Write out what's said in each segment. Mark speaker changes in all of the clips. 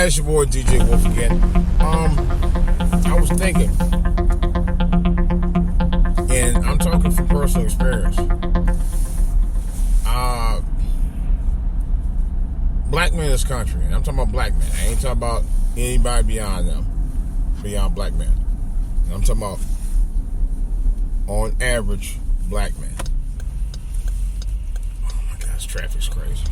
Speaker 1: it's your boy DJ Wolf again. I was thinking, and I'm talking from personal experience. Black men in this country, and I'm talking about black men. I ain't talking about anybody beyond them, beyond black men. I'm talking about, on average, black men. Oh my gosh, traffic's crazy.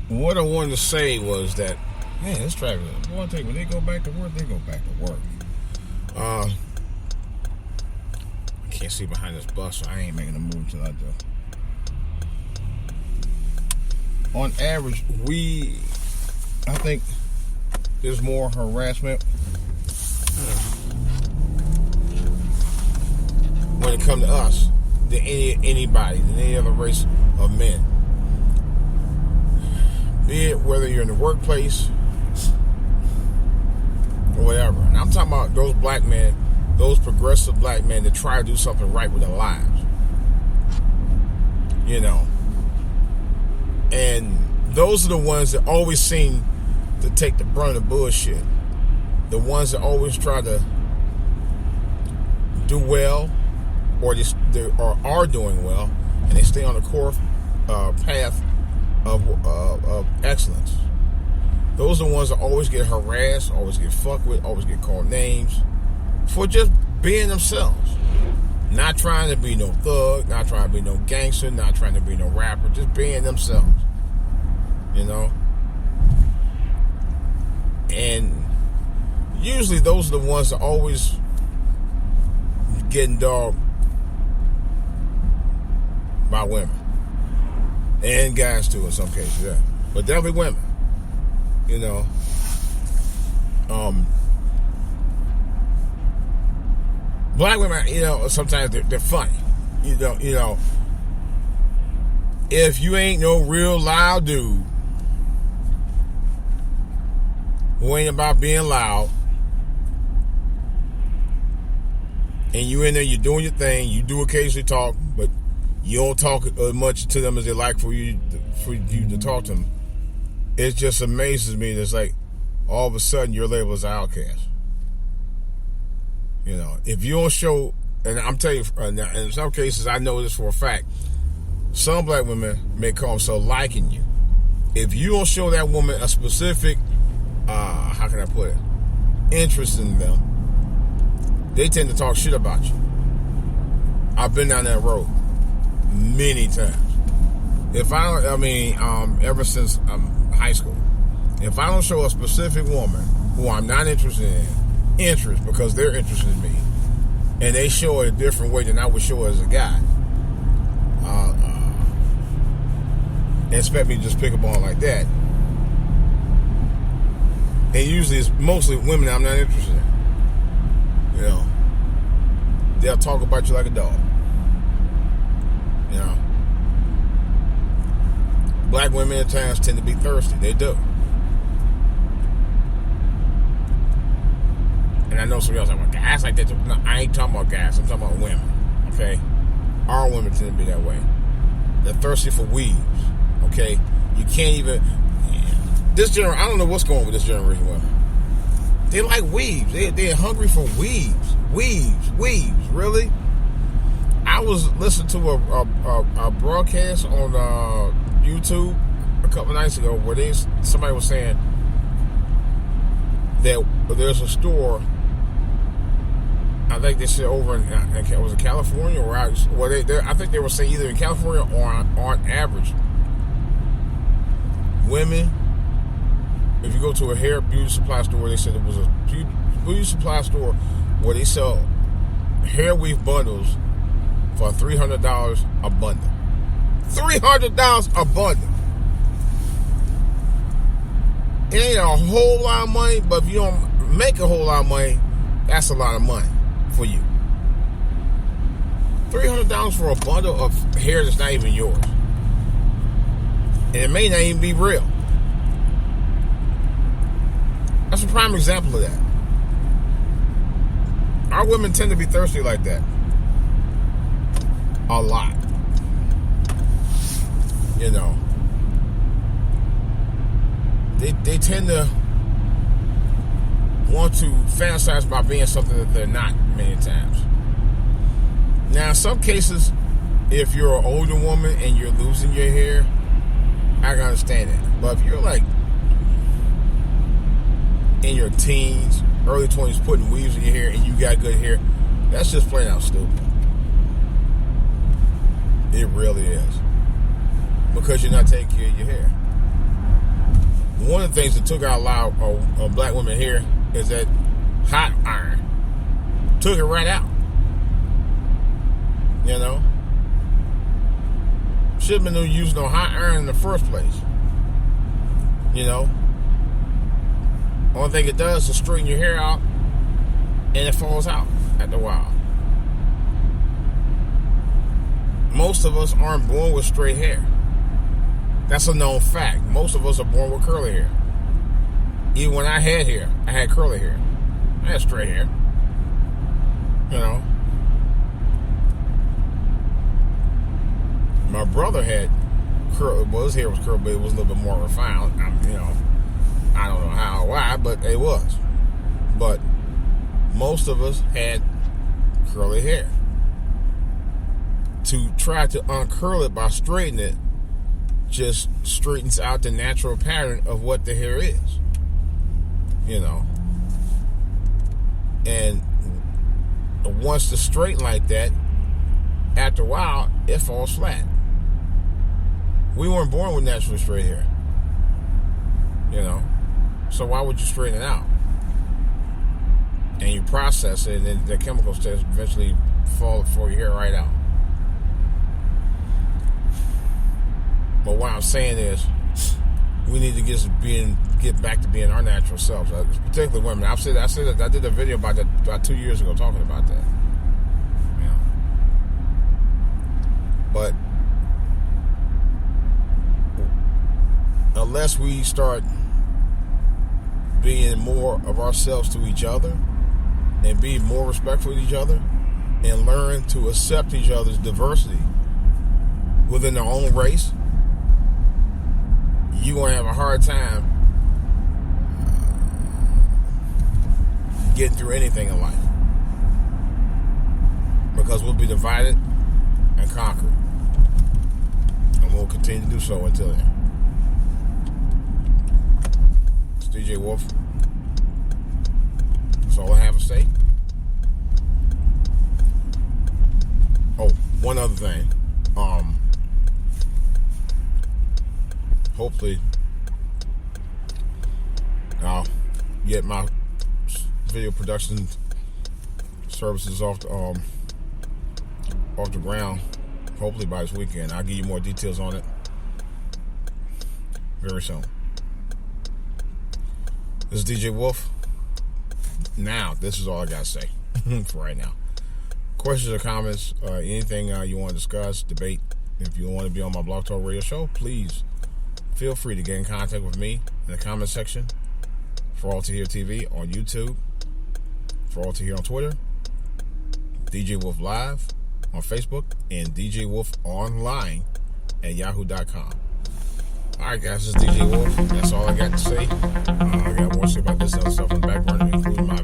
Speaker 1: What I wanted to say was that, man, this traffic, when they go back to work, they go back to work. I can't see behind this bus, so I ain't making a move until I do. On average, I think there's more harassment when it comes to us than anybody, than any other race of men. Be it whether you're in the workplace or whatever. And I'm talking about those black men, those progressive black men that try to do something right with their lives. You know. And those are the ones that always seem to take the brunt of the bullshit. The ones that always try to do well, or are doing well, and they stay on the core path of excellence. Those are the ones that always get harassed, always get fucked with, always get called names for just being themselves. Not trying to be no thug, not trying to be no gangster, not trying to be no rapper, just being themselves. You know? And usually those are the ones that always getting dogged by women. And guys too in some cases, yeah. But definitely women. You know. Black women, you know, sometimes they're funny. You know, if you ain't no real loud dude who ain't about being loud, and you in there, you're doing your thing, you do occasionally talk, but you don't talk as much to them as they like for you to talk to them. It just amazes me that it's like all of a sudden you're labeled as an outcast. You know, if you don't show, and I'm telling you, in some cases I know this for a fact, some black women may call themselves liking you. If you don't show that woman a specific, how can I put it, interest in them, they tend to talk shit about you. I've been down that road many times. Ever since high school, if I don't show a specific woman who I'm not interested in interest because they're interested in me, and they show it a different way than I would show it as a guy, and expect me to just pick up on like that, and usually it's mostly women I'm not interested in. You know, they'll talk about you like a dog. You know, black women at times tend to be thirsty. They do. And I know some of y'all talking about guys like that. No, I ain't talking about guys. I'm talking about women. Okay? Our women tend to be that way. They're thirsty for weaves. Okay? You can't even... This generation... I don't know what's going on with this generation of women. They like weaves. They're hungry for weaves. Weaves. Really? I was listening to a broadcast on YouTube a couple nights ago where somebody was saying that there's a store, I think they said over in was it California or I think they were saying either in California or on average, women, if you go to a hair beauty supply store, they said it was a beauty supply store where they sell hair weave bundles for $300 a bundle. $300 a bundle. It ain't a whole lot of money, but if you don't make a whole lot of money, that's a lot of money for you. $300 for a bundle of hair that's not even yours. And it may not even be real. That's a prime example of that. Our women tend to be thirsty like that. A lot. You know. they tend to want to fantasize about being something that they're not many times. Now, in some cases, if you're an older woman and you're losing your hair, I can understand it. But if you're like in your teens, early 20s, putting weaves in your hair and you got good hair, that's just plain out stupid. It really is. Because you're not taking care of your hair. One of the things that took out a lot of black women hair is that hot iron. Took it right out. You know? Should have been using no hot iron in the first place. You know? Only thing it does is straighten your hair out and it falls out after a while. Most of us aren't born with straight hair. That's a known fact. Most of us are born with curly hair. Even when I had hair, I had curly hair. I had straight hair. You know. My brother had curly. Well, his hair was curly, but it was a little bit more refined. You know, I don't know how or why, but it was. But most of us had curly hair. To try to uncurl it by straightening it just straightens out the natural pattern of what the hair is. You know. And once it's straightened like that, after a while, it falls flat. We weren't born with naturally straight hair. You know. So why would you straighten it out? And you process it, and then the chemicals just eventually fall for your hair right out. But what I'm saying is, we need to get back to being our natural selves, particularly women. I said that I did a video about that about 2 years ago talking about that. You know. But unless we start being more of ourselves to each other and be more respectful of each other and learn to accept each other's diversity within their own race, you're going to have a hard time getting through anything in life. Because we'll be divided and conquered. And we'll continue to do so until then. It's DJ Wolf. That's all I have to say. Oh, one other thing. Hopefully, I'll get my video production services off the ground. Hopefully by this weekend. I'll give you more details on it very soon. This is DJ Wolf. Now, this is all I got to say for right now. Questions or comments, anything you want to discuss, debate, if you want to be on my Blog Talk Radio show, please feel free to get in contact with me in the comment section. For All to Hear TV on YouTube, For All to Hear on Twitter, DJ Wolf Live on Facebook, and DJ Wolf Online at yahoo.com. Alright guys, this is DJ Wolf. That's all I got to say. I got more to say about this other stuff on the back burner, including my